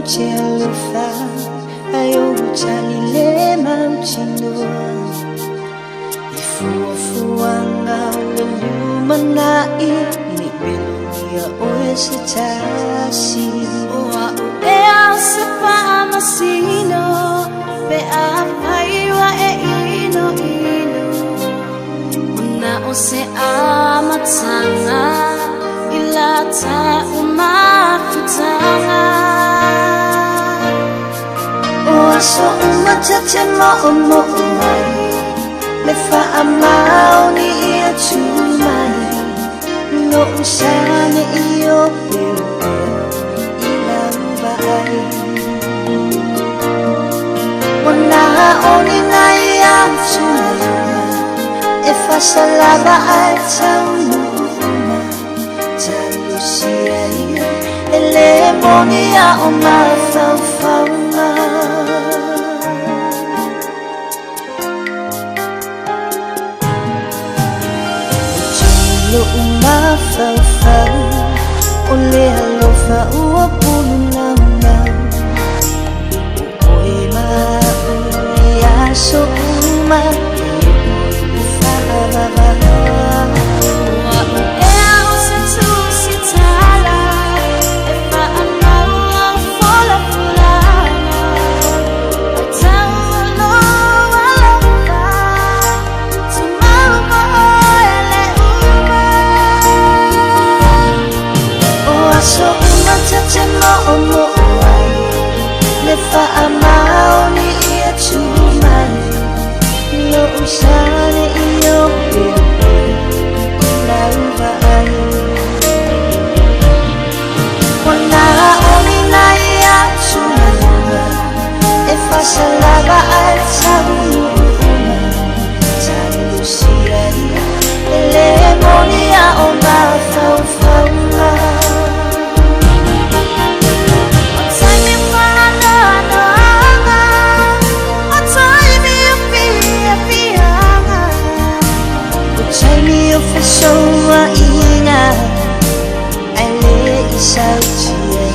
Lufa ayo chali le mau chino ifuanga lumana ini belunia oes chasi oa ea sepa masino pe apaiwa e ino una ose amatsanga ilata umakutanga so umachache mo le fa amao ni ia chumai no usane io più ila vai wana oni na ia chumai e fa salaba ai chamu jalusia e le monia o ma fa lo uma fa ole lo fa o pulu na o e ma ya so uma fa va le fa amao ni ia chumai lo usane io pepe la vai wana oni na ia chumai e fa salaba al sabu jalusia le monia o ma fa so inga ale isau chia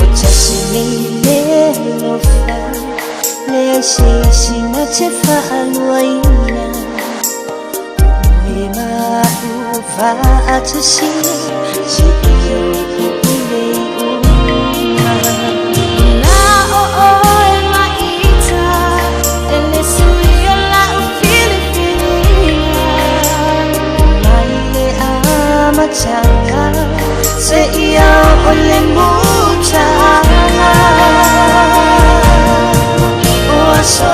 ochasini le lofa le si na che fa aluaina ma fa atsi si yo changa se ia ole mucha o so